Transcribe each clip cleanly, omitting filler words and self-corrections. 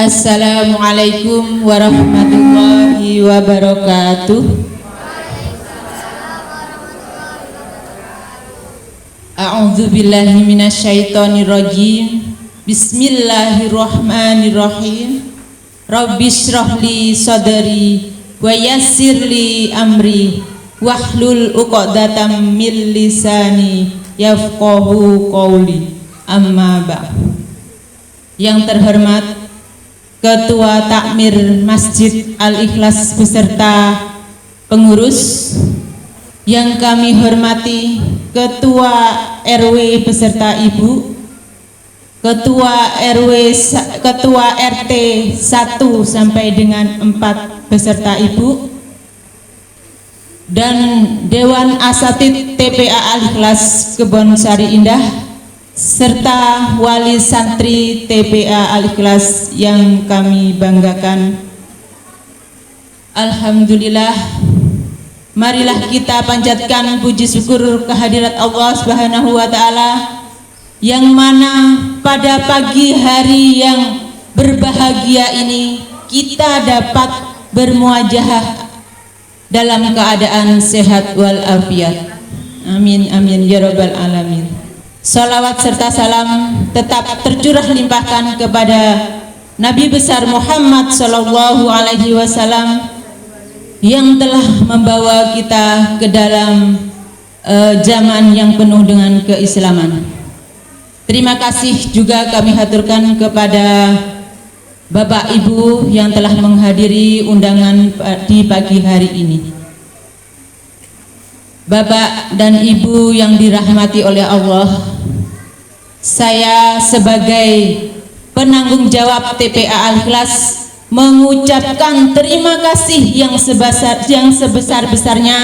Assalamualaikum warahmatullahi wabarakatuh. A'udzu billahi minasyaitonir rajim. Bismillahirrahmanirrahim. Rabbishrah li sadri wa yassir li amri wahlul 'uqdatam min lisani yafqahu qawli. Amma ba'd. Yang terhormat Ketua Takmir Masjid Al-Ikhlas beserta pengurus, yang kami hormati Ketua RW beserta Ibu, Ketua RW, Ketua RT 1 sampai dengan 4 beserta Ibu, dan Dewan Asatid TPA Al-Ikhlas Kebonsari Indah, serta wali santri TPA Al-Ikhlas yang kami banggakan. Alhamdulillah, marilah kita panjatkan puji syukur kehadirat Allah Subhanahu wa Ta'ala, yang mana pada pagi hari yang berbahagia ini kita dapat bermuajahah dalam keadaan sehat walafiat. Amin amin ya rabbal alamin. Salawat serta salam tetap tercurah limpahkan kepada Nabi besar Muhammad sallallahu alaihi wasallam yang telah membawa kita ke dalam zaman yang penuh dengan keislaman. Terima kasih juga kami haturkan kepada Bapak Ibu yang telah menghadiri undangan di pagi hari ini. Bapak dan Ibu yang dirahmati oleh Allah, saya sebagai penanggung jawab TPA Al-Ikhlas mengucapkan terima kasih yang sebesar-besarnya.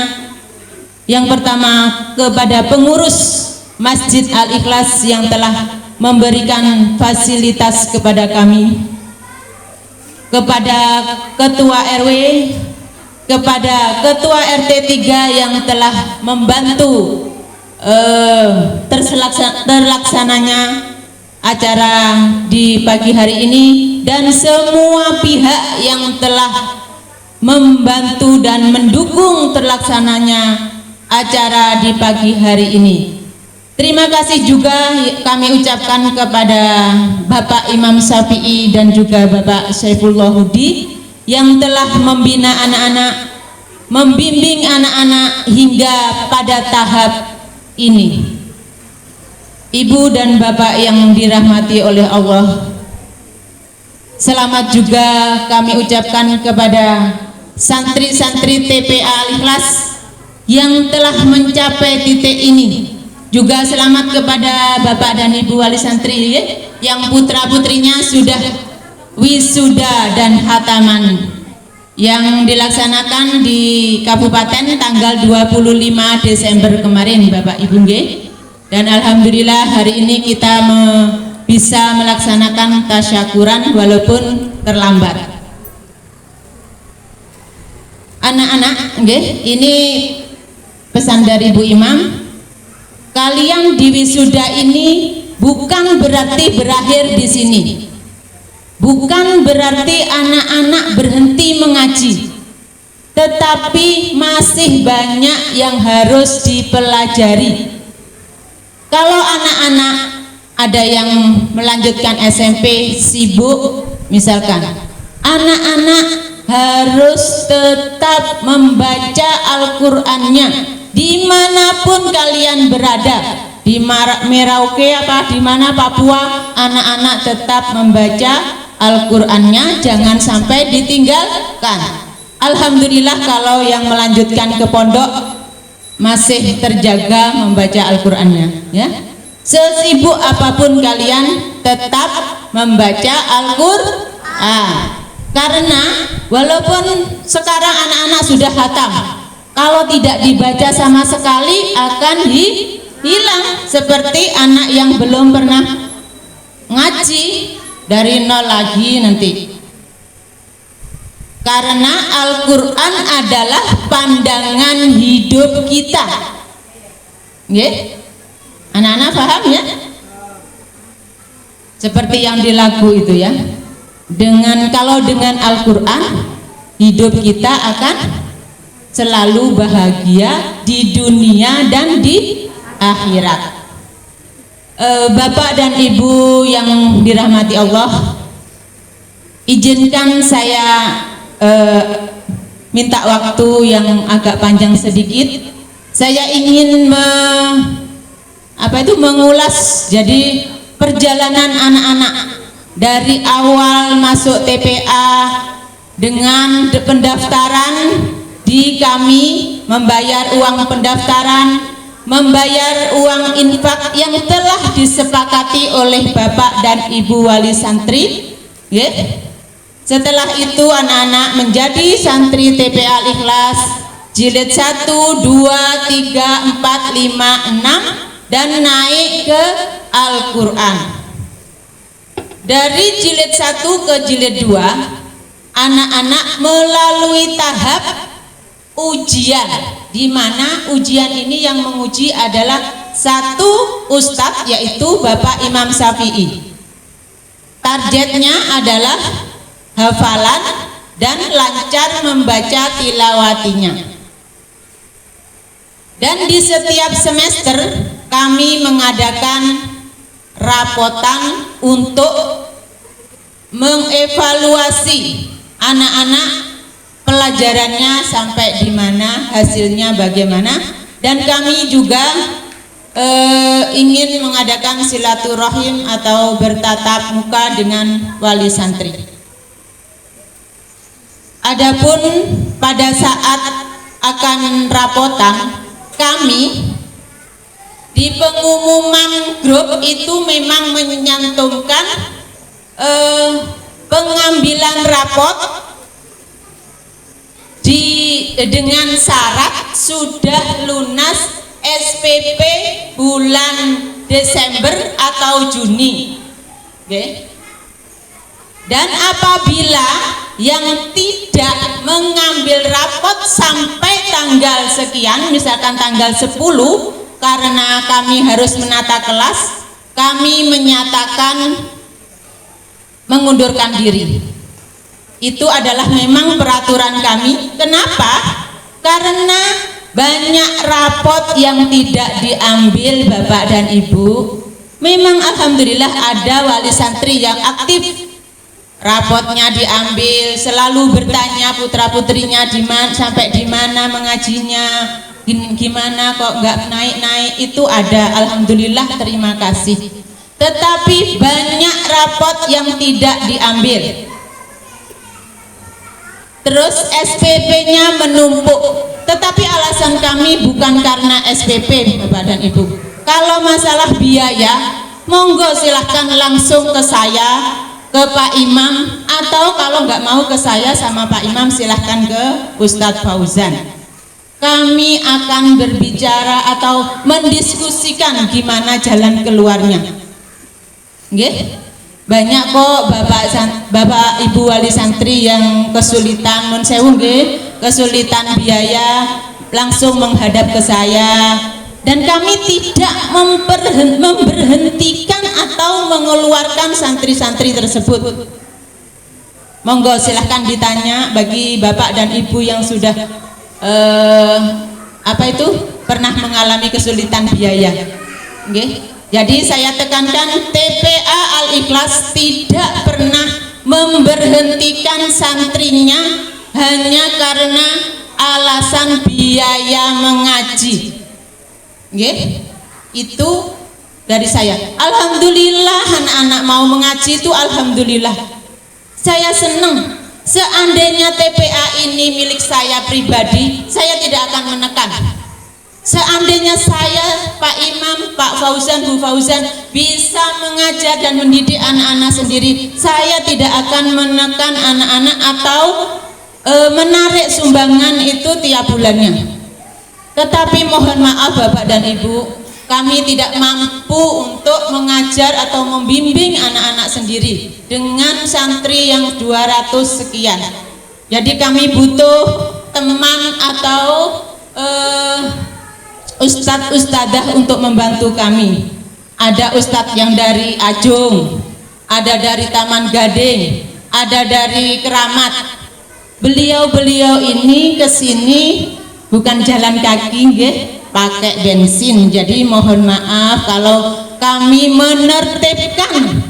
Yang pertama kepada pengurus Masjid Al-Ikhlas yang telah memberikan fasilitas kepada kami, kepada Ketua RW, kepada Ketua RT 3 yang telah membantu terlaksananya acara di pagi hari ini, dan semua pihak yang telah membantu dan mendukung terlaksananya acara di pagi hari ini. Terima kasih juga kami ucapkan kepada Bapak Imam Syafi'i dan juga Bapak Saifullah Hudi yang telah membina anak-anak, membimbing anak-anak hingga pada tahap ini. Ibu dan Bapak yang dirahmati oleh Allah, selamat juga kami ucapkan kepada santri-santri TPA Al-Ikhlas yang telah mencapai titik ini. Juga selamat kepada Bapak dan Ibu wali santri yang putra-putrinya sudah wisuda dan khataman yang dilaksanakan di Kabupaten tanggal 25 Desember kemarin, Bapak Ibu nggih. Dan alhamdulillah hari ini kita bisa melaksanakan tasyakuran walaupun terlambat. Anak-anak nggih, ini pesan dari Bu Imam, kalian di wisuda ini bukan berarti berakhir di sini. Bukan berarti anak-anak berhenti mengaji, tetapi masih banyak yang harus dipelajari. Kalau anak-anak ada yang melanjutkan SMP sibuk, misalkan anak-anak harus tetap membaca Al-Qur'annya dimanapun kalian berada, di Merauke apa di mana Papua, anak-anak tetap membaca Al-Qur'annya, jangan sampai ditinggalkan. Alhamdulillah kalau yang melanjutkan ke pondok masih terjaga membaca Al-Qur'annya, ya. Sesibuk apapun kalian tetap membaca Al-Qur'an. Karena walaupun sekarang anak-anak sudah khatam, kalau tidak dibaca sama sekali akan hilang, seperti anak yang belum pernah ngaji dari nol lagi nanti. Karena Al-Qur'an adalah pandangan hidup kita. Nggih? Anak-anak paham ya? Seperti yang di lagu itu ya. kalau dengan Al-Quran hidup kita akan selalu bahagia di dunia dan di akhirat. Bapak dan Ibu yang dirahmati Allah, izinkan saya minta waktu yang agak panjang sedikit. Saya ingin mengulas jadi perjalanan anak-anak dari awal masuk TPA dengan pendaftaran di kami, membayar uang pendaftaran, membayar uang infak yang telah disepakati oleh Bapak dan Ibu wali santri. Setelah itu anak-anak menjadi santri TPA Al-Ikhlas jilid 1, 2, 3, 4, 5, 6 dan naik ke Al-Quran. Dari jilid 1 ke jilid 2 anak-anak melalui tahap ujian, di mana ujian ini yang menguji adalah satu ustadz, yaitu Bapak Imam Syafi'i. Targetnya adalah hafalan dan lancar membaca tilawatinya. Dan di setiap semester kami mengadakan rapotan untuk mengevaluasi anak-anak pelajarannya sampai di mana, hasilnya bagaimana, dan kami juga ingin mengadakan silaturahim atau bertatap muka dengan wali santri. Adapun pada saat akan rapotan, kami di pengumuman grup itu memang menyantumkan pengambilan rapot dengan syarat sudah lunas SPP bulan Desember atau Juni. Dan apabila yang tidak mengambil rapot sampai tanggal sekian, misalkan tanggal 10, karena kami harus menata kelas, kami menyatakan mengundurkan diri. Itu adalah memang peraturan kami. Kenapa? Karena banyak rapot yang tidak diambil Bapak dan Ibu. Memang alhamdulillah ada wali santri yang aktif, rapotnya diambil, selalu bertanya putra putrinya sampai di mana mengajinya, gimana kok nggak naik-naik. Itu ada, alhamdulillah, terima kasih. Tetapi banyak rapot yang tidak diambil. Terus SPP-nya menumpuk, tetapi alasan kami bukan karena SPP Bapak dan Ibu. Kalau masalah biaya, monggo silahkan langsung ke saya, ke Pak Imam, atau kalau nggak mau ke saya sama Pak Imam silahkan ke Ustadz Fauzan. Kami akan berbicara atau mendiskusikan gimana jalan keluarnya. Banyak kok Bapak Ibu wali santri yang kesulitan, nun sewu kesulitan biaya, langsung menghadap ke saya, dan kami tidak memberhentikan atau mengeluarkan santri-santri tersebut. Monggo silahkan ditanya bagi Bapak dan Ibu yang sudah pernah mengalami kesulitan biaya. Jadi saya tekankan, TPA Al-Ikhlas tidak pernah memberhentikan santrinya hanya karena alasan biaya mengaji. Itu dari saya. Alhamdulillah anak-anak mau mengaji itu alhamdulillah. Saya senang. Seandainya TPA ini milik saya pribadi, saya tidak akan menekan. Seandainya saya, Pak Imam, Pak Fauzan, Bu Fauzan bisa mengajar dan mendidik anak-anak sendiri, saya tidak akan menekan anak-anak atau menarik sumbangan itu tiap bulannya. Tetapi mohon maaf Bapak dan Ibu, kami tidak mampu untuk mengajar atau membimbing anak-anak sendiri dengan santri yang 200 sekian. Jadi kami butuh teman atau ustadz-ustadzah untuk membantu kami. Ada ustadz yang dari Ajung, ada dari Taman Gading, ada dari Keramat. Beliau-beliau ini kesini bukan jalan kaki nggih, pakai bensin. Jadi mohon maaf kalau kami menertibkan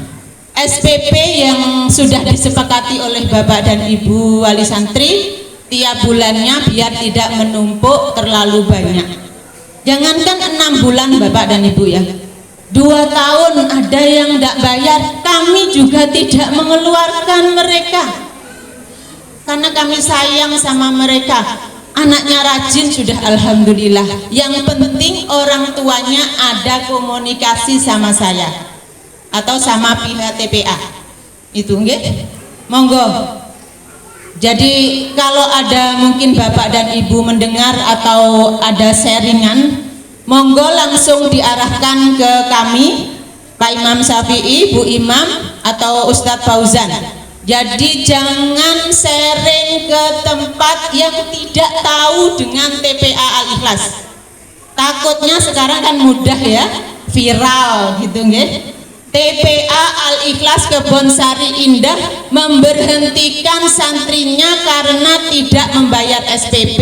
SPP yang sudah disepakati oleh Bapak dan Ibu Wali Santri tiap bulannya biar tidak menumpuk terlalu banyak. Jangankan 6 bulan Bapak dan Ibu ya, 2 tahun ada yang tidak bayar, kami juga tidak mengeluarkan mereka karena kami sayang sama mereka. Anaknya rajin sudah alhamdulillah, yang penting orang tuanya ada komunikasi sama saya atau sama pihak TPA itu nggih, monggo. Jadi kalau ada mungkin Bapak dan Ibu mendengar atau ada sharingan, monggo langsung diarahkan ke kami, Pak Imam Syafi'i, Bu Imam atau Ustadz Fauzan. Jadi jangan sharing ke tempat yang tidak tahu dengan TPA Al-Ikhlas. Takutnya sekarang kan mudah ya, viral gitu nggih. TPA Al-Ikhlas Kebonsari Indah memberhentikan santrinya karena tidak membayar SPP.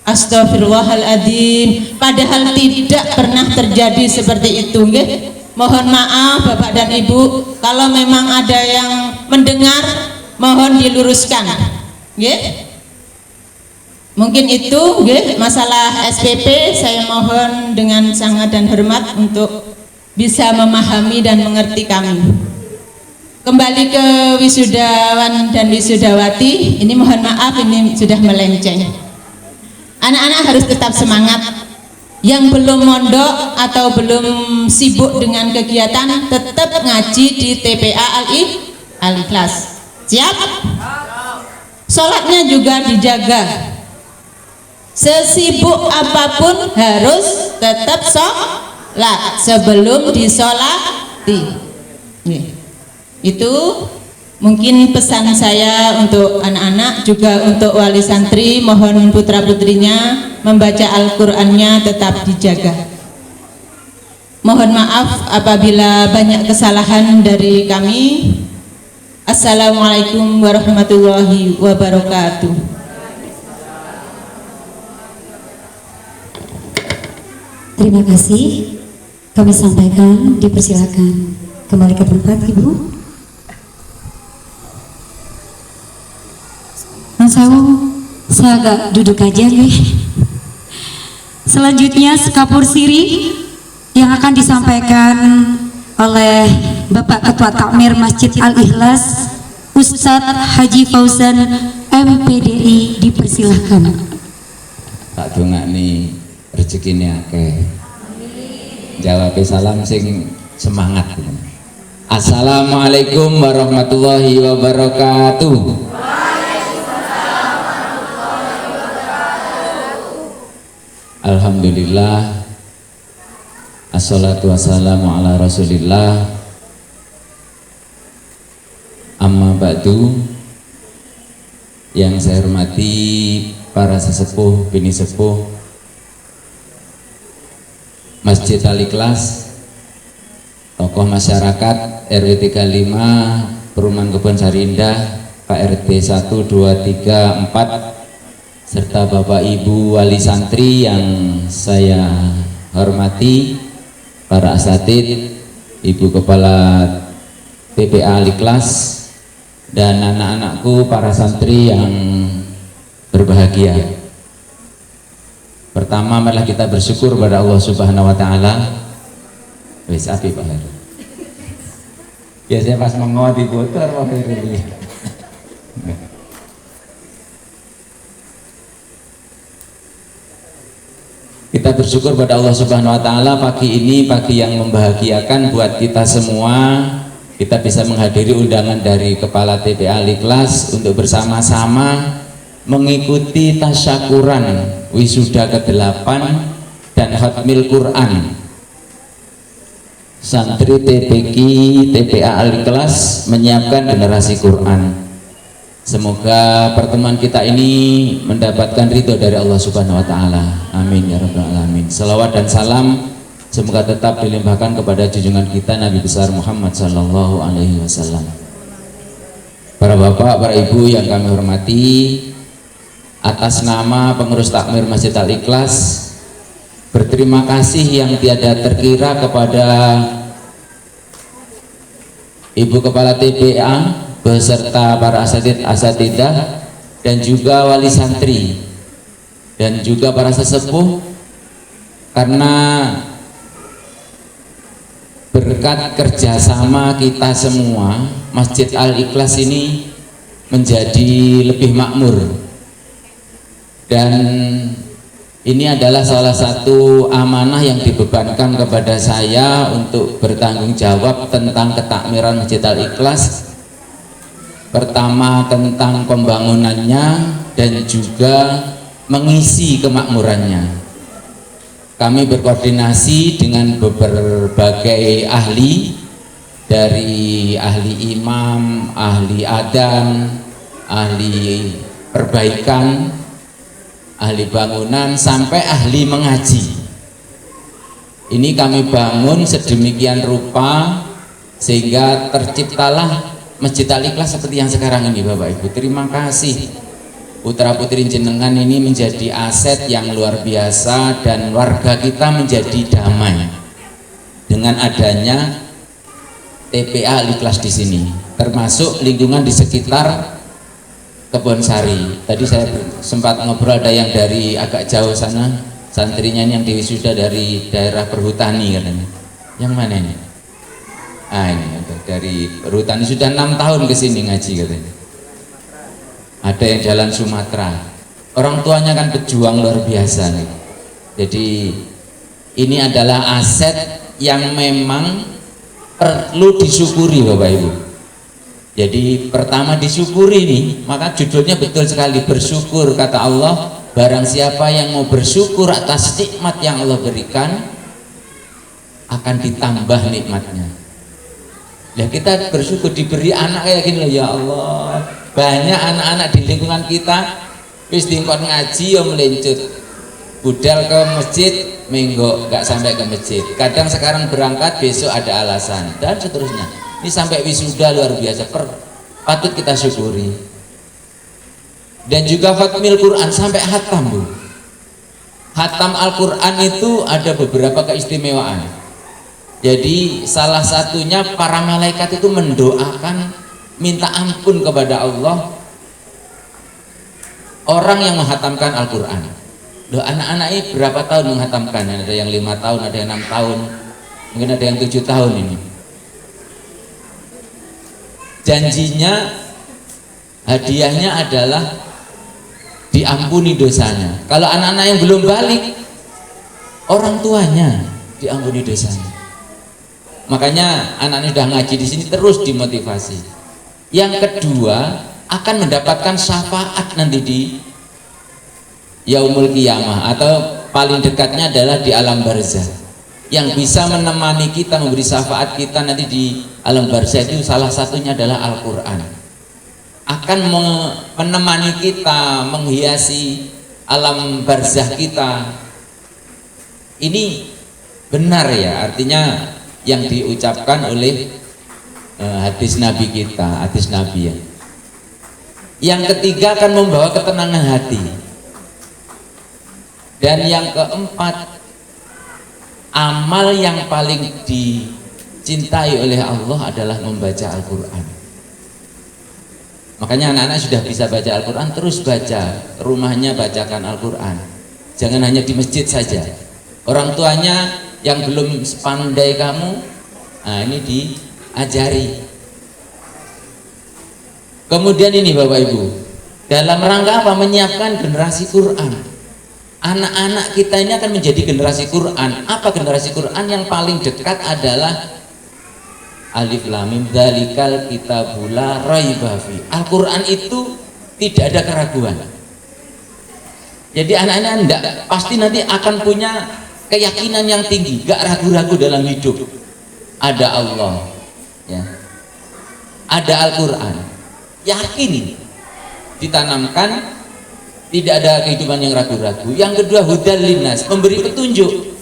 Astagfirullahaladzim, padahal tidak pernah terjadi seperti itu nggih. Mohon maaf Bapak dan Ibu, kalau memang ada yang mendengar mohon diluruskan nggih. Mungkin itu nggih masalah SPP, saya mohon dengan sangat dan hormat untuk bisa memahami dan mengerti kami. Kembali ke wisudawan dan wisudawati, ini mohon maaf ini sudah melenceng. Anak-anak harus tetap semangat. Yang belum mondok atau belum sibuk dengan kegiatan, tetap ngaji di TPA Al-Ikhlas. Siap? Sholatnya juga dijaga. Sesibuk apapun harus tetap sholat sebelum disolati. Itu mungkin pesan saya untuk anak-anak, juga untuk wali santri. Mohon putra putrinya membaca Al-Qur'annya tetap dijaga. Mohon maaf apabila banyak kesalahan dari kami. Assalamualaikum warahmatullahi wabarakatuh. Terima kasih. Kami sampaikan, dipersilakan kembali ke tempat Ibu. Saya agak duduk aja nih. Selanjutnya sekapur siri yang akan disampaikan oleh Bapak Ketua Takmir Masjid Al-Ikhlas, Ustadz Haji Fauzan MPDI, dipersilahkan. Tak dongakni rezekine akeh. Jawab salam sing semangat. Assalamualaikum warahmatullahi wabarakatuh. Alhamdulillah, assalatu wassalamu ala rasulillah. Amma ba'du. Yang saya hormati para sesepuh, bini sepuh Masjid Al-Ikhlas, tokoh masyarakat RW 35 Perumahan Kebonsari Indah, Pak RT 1, 2, 3, 4, serta Bapak Ibu wali santri yang saya hormati, para asatid, Ibu Kepala TPA Al-Ikhlas, dan anak-anakku para santri yang berbahagia. Pertama, malah kita bersyukur pada Allah Subhanahu wa Ta'ala. Wis api Pak Heru. Biasanya pas mengot di botol Pak Heru. Kita bersyukur pada Allah Subhanahu wa Ta'ala, pagi ini pagi yang membahagiakan buat kita semua. Kita bisa menghadiri undangan dari Kepala TPA Al-Ikhlas untuk bersama-sama mengikuti tasyakuran wisuda ke-8 dan khatmil Quran santri TPQ TPA Al-Ikhlas menyiapkan generasi Quran. Semoga pertemuan kita ini mendapatkan ridho dari Allah Subhanahu wa Ta'ala. Amin ya rabbal alamin. Salawat dan salam semoga tetap dilimpahkan kepada junjungan kita Nabi besar Muhammad sallallahu alaihi wasallam. Para Bapak-bapak, para ibu yang kami hormati, atas nama pengurus takmir Masjid Al-Ikhlas, berterima kasih yang tiada terkira kepada Ibu Kepala TPA beserta para asatidzah dan juga wali santri dan juga para sesepuh, karena berkat kerjasama kita semua Masjid Al-Ikhlas ini menjadi lebih makmur, dan ini adalah salah satu amanah yang dibebankan kepada saya untuk bertanggung jawab tentang ketakmiran Masjid Al-Ikhlas. Pertama tentang pembangunannya dan juga mengisi kemakmurannya. Kami berkoordinasi dengan berbagai ahli, dari ahli imam, ahli adan, ahli perbaikan, ahli bangunan, sampai ahli mengaji. Ini kami bangun sedemikian rupa sehingga terciptalah Masjid Al-Ikhlas seperti yang sekarang ini, Bapak Ibu. Terima kasih, putra putri jenengan ini menjadi aset yang luar biasa, dan warga kita menjadi damai dengan adanya TPA Al-Ikhlas di sini, termasuk lingkungan di sekitar Kebonsari. Tadi saya sempat ngobrol, ada yang dari agak jauh sana, santrinya ini yang diwisuda dari daerah perhutani katanya. Yang mana ini? Ini dari perhutani, sudah 6 tahun ke sini ngaji katanya. Ada yang jalan Sumatera. Orang tuanya kan pejuang luar biasa nih. Jadi ini adalah aset yang memang perlu disyukuri, Bapak Ibu. Jadi pertama disyukuri nih, maka judulnya betul sekali, bersyukur. Kata Allah, barang siapa yang mau bersyukur atas nikmat yang Allah berikan, akan ditambah nikmatnya. Nah, kita bersyukur diberi anak kayak gini loh, ya Allah. Banyak anak-anak di lingkungan kita wis dingkon ngaji ya melencut, budal ke masjid minggu nggak sampai ke masjid, kadang sekarang berangkat besok ada alasan, dan seterusnya. Ini sampai wisuda luar biasa, patut kita syukuri. Dan juga khatmil Quran sampai hatam, Bu. Hatam Al-Quran itu ada beberapa keistimewaan. Jadi salah satunya para malaikat itu mendoakan, minta ampun kepada Allah orang yang menghatamkan Al-Quran. Loh, anak-anak ini berapa tahun menghatamkan? Ada yang 5 tahun, ada yang 6 tahun, mungkin ada yang 7 tahun ini. Janjinya, hadiahnya adalah diampuni dosanya. Kalau anak-anak yang belum balik, orang tuanya diampuni dosanya. Makanya anak-anak sudah ngaji di sini terus dimotivasi. Yang kedua, akan mendapatkan syafaat nanti di Yaumul Qiyamah, atau paling dekatnya adalah di alam barzah. Yang bisa menemani kita, memberi syafaat kita nanti di alam barzah itu salah satunya adalah Al-Quran. Akan menemani kita, menghiasi alam barzah kita. Ini benar ya, artinya yang diucapkan oleh hadis Nabi kita, hadis Nabi ya. Yang ketiga akan membawa ketenangan hati. Dan yang keempat, amal yang paling dicintai oleh Allah adalah membaca Al-Quran. Makanya anak-anak sudah bisa baca Al-Quran, terus baca, rumahnya bacakan Al-Quran. Jangan hanya di masjid saja. Orang tuanya yang belum sepandai kamu, nah ini diajari. Kemudian ini Bapak Ibu, dalam rangka apa? Menyiapkan generasi Quran. Anak-anak kita ini akan menjadi generasi Quran. Apa generasi Quran? Yang paling dekat adalah Alif Lam Mim Dzalikal Kitabul La Raiba Fi. Al-Quran itu tidak ada keraguan. Jadi anak-anak enggak, pasti nanti akan punya keyakinan yang tinggi, gak ragu-ragu dalam hidup. Ada Allah ya, ada Al-Quran, yakin, ditanamkan, tidak ada kehidupan yang ragu-ragu. Yang kedua, hudal linnas, memberi petunjuk.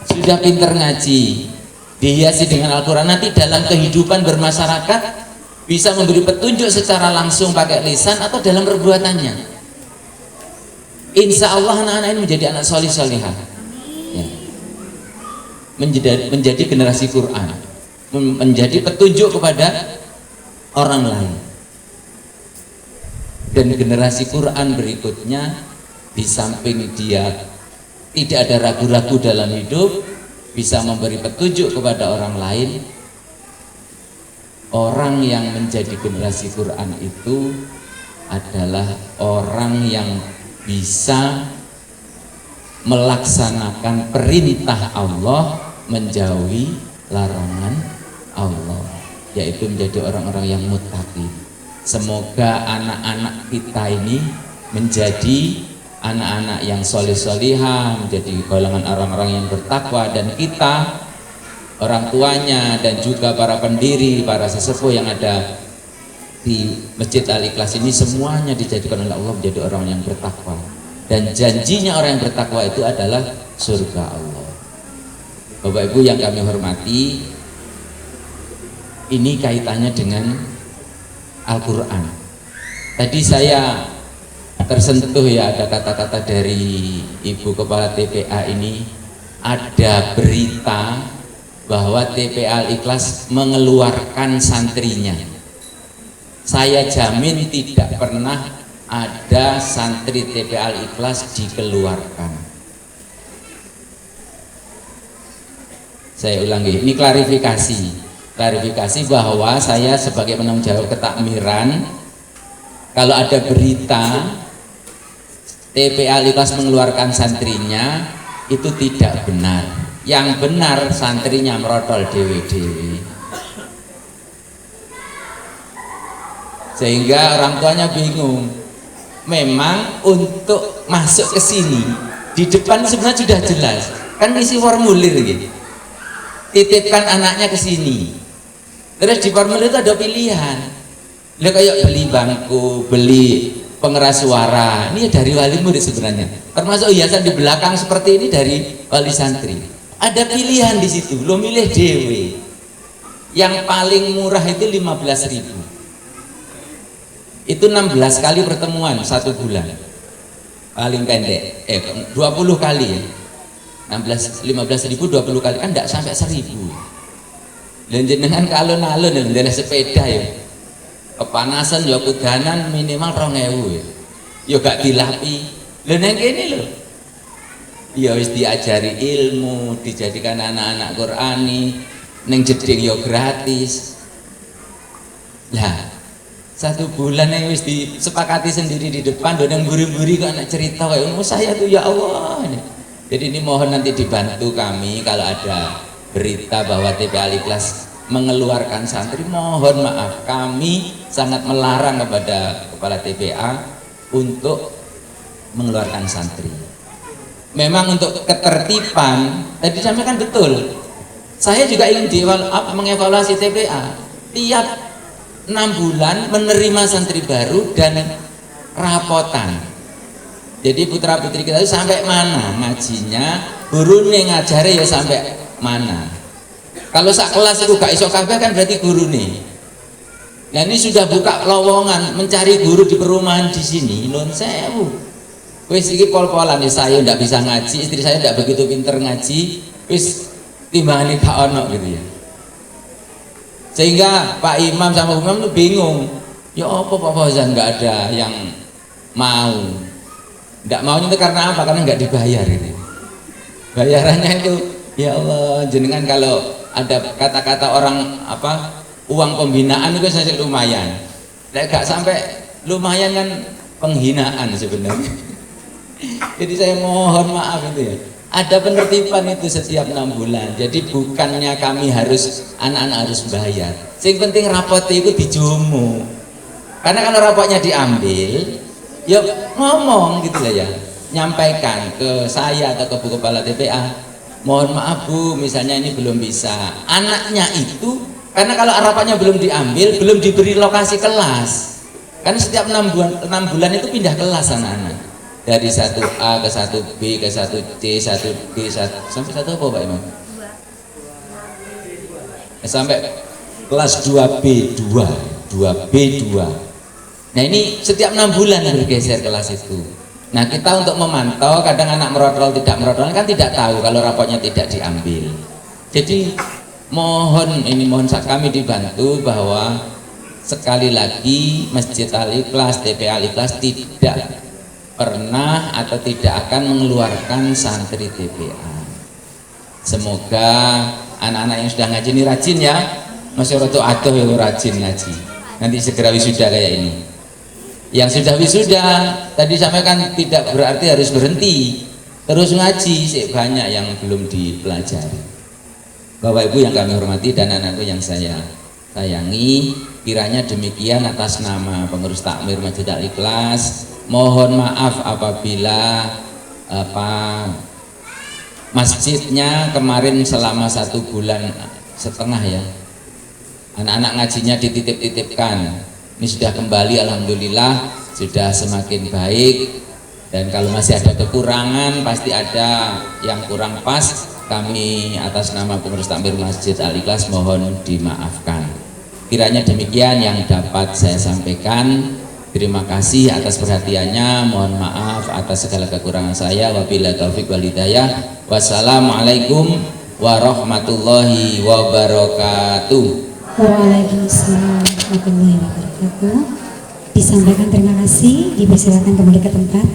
Sudah pinter ngaji, dihiasi dengan Al-Quran, nanti dalam kehidupan bermasyarakat bisa memberi petunjuk secara langsung pakai lisan atau dalam perbuatannya. Insya Allah anak-anak ini menjadi anak solih solihah, ya. menjadi generasi Quran, menjadi petunjuk kepada orang lain. Dan generasi Quran berikutnya, di samping dia tidak ada ragu-ragu dalam hidup, bisa memberi petunjuk kepada orang lain. Orang yang menjadi generasi Quran itu adalah orang yang bisa melaksanakan perintah Allah, menjauhi larangan Allah, yaitu menjadi orang-orang yang muttaqin. Semoga anak-anak kita ini menjadi anak-anak yang soleh-solihah, menjadi golongan orang-orang yang bertakwa, dan kita, orang tuanya dan juga para pendiri, para sesepuh yang ada di Masjid Al-Ikhlas ini, semuanya dijadikan oleh Allah menjadi orang yang bertakwa. Dan janjinya orang yang bertakwa itu adalah surga Allah. Bapak Ibu yang kami hormati, ini kaitannya dengan Al-Quran. Tadi saya tersentuh ya, ada kata-kata dari Ibu Kepala TPA ini, ada berita bahwa TPA Al-Ikhlas mengeluarkan santrinya. Saya jamin tidak pernah ada santri TPA Al-Ikhlas dikeluarkan. Saya ulangi, ini klarifikasi bahwa saya sebagai penanggung jawab ketakmiran, kalau ada berita TPA Al-Ikhlas mengeluarkan santrinya, itu tidak benar. Yang benar santrinya merotol dewi-dewi, sehingga orang tuanya bingung. Memang untuk masuk ke sini di depan sebenarnya sudah jelas, kan isi formulir gitu, titipkan anaknya ke sini. Terus di formulir itu ada pilihan, lo kayak beli bangku, beli pengeras suara, ini dari wali murid sebenarnya, termasuk hiasan di belakang seperti ini dari wali santri. Ada pilihan di situ, lo milih dewe. Yang paling murah itu 15.000. Itu 16 kali pertemuan 1 bulan. Paling pendek 20 kali ya. 15.000 20 kali kan enggak sampai 1.000. Dan jenengan kalon-alon dan sepeda ya. Kepanasan ya kudanan minimal 2.000 ya. Ya gak dilapi. Lho nang kene lho. Ya wis diajari ilmu, dijadikan anak-anak Qurani, ning jeding ya gratis. Lah 1 bulan yang wis disepakati sendiri di depan, dan buri-buri kok anak cerita kayak saya tuh ya Allah. Jadi ini mohon nanti dibantu kami kalau ada berita bahwa TPA Al-Ikhlas mengeluarkan santri, mohon maaf, kami sangat melarang kepada kepala TPA untuk mengeluarkan santri. Memang untuk ketertiban, tadi sampaikan betul, saya juga ingin mengevaluasi TPA tiap 6 bulan menerima santri baru dan rapotan. Jadi putra putri kita itu sampai mana ngajinya, gurune ngajare ya sampai mana. Kalau sak kelas itu gak iso kabeh kan berarti gurune. Nah ini sudah buka lowongan mencari guru di perumahan di sini, nun sewu. Wis iki pol-polan ya, saya ndak bisa ngaji, istri saya ndak begitu pinter ngaji, wis timbangane gak ono gitu ya. Sehingga Pak Imam sama Bu Imam tuh bingung, ya apa Pak Fauzan nggak ada yang mau, nggak maunya itu karena apa? Karena nggak dibayar gitu. Bayarannya itu, ya Allah, jenengan kalau ada kata-kata orang apa uang pembinaan itu saja lumayan, nggak sampai lumayan kan penghinaan sebenarnya. Jadi saya mohon maaf itu ya. Ada penertiban itu setiap 6 bulan. Jadi bukannya kami harus, anak-anak harus bayar. Yang penting rapotnya itu dijomo. Karena kalau rapotnya diambil, ya ngomong gitu lah ya. Nyampaikan ke saya atau ke Bu Kepala TPA, mohon maaf Bu, misalnya ini belum bisa. Anaknya itu, karena kalau rapotnya belum diambil, belum diberi lokasi kelas. Karena setiap 6 bulan itu pindah kelas anak-anak. Dari 1A ke 1B ke 1C, 1D, sampai 1 apa Pak Imam? Sampai kelas 2B, 2 2B2. Nah ini setiap 6 bulan bergeser kelas itu. Nah kita untuk memantau, kadang anak merotol tidak merotol kan tidak tahu kalau rapotnya tidak diambil. Jadi mohon kami dibantu bahwa sekali lagi Masjid Al-Ikhlas, TPA Al-Ikhlas tidak pernah atau tidak akan mengeluarkan santri TPA. Semoga anak-anak yang sudah ngaji ini rajin ya, masih roto adoh yang rajin ngaji, nanti segera wisuda kayak ini. Yang sudah wisuda tadi sampaikan tidak berarti harus berhenti, terus ngaji, banyak yang belum dipelajari. Bapak Ibu yang kami hormati dan anak-anakku yang saya sayangi, kiranya demikian atas nama pengurus takmir Masjid Al-Ikhlas. Mohon maaf apabila masjidnya kemarin selama 1,5 bulan ya, anak-anak ngajinya dititip-titipkan. Ini sudah kembali, alhamdulillah sudah semakin baik. Dan kalau masih ada kekurangan, pasti ada yang kurang pas, kami atas nama pengurus takmir Masjid Al-Ikhlas mohon dimaafkan. Kiranya demikian yang dapat saya sampaikan. Terima kasih atas perhatiannya, mohon maaf atas segala kekurangan saya. Wabillahi taufik wal hidayah. Wassalamualaikum warahmatullahi wabarakatuh. Waalaikumsalam warahmatullahi wabarakatuh. Disampaikan terima kasih, dipersilakan kembali ke tempat.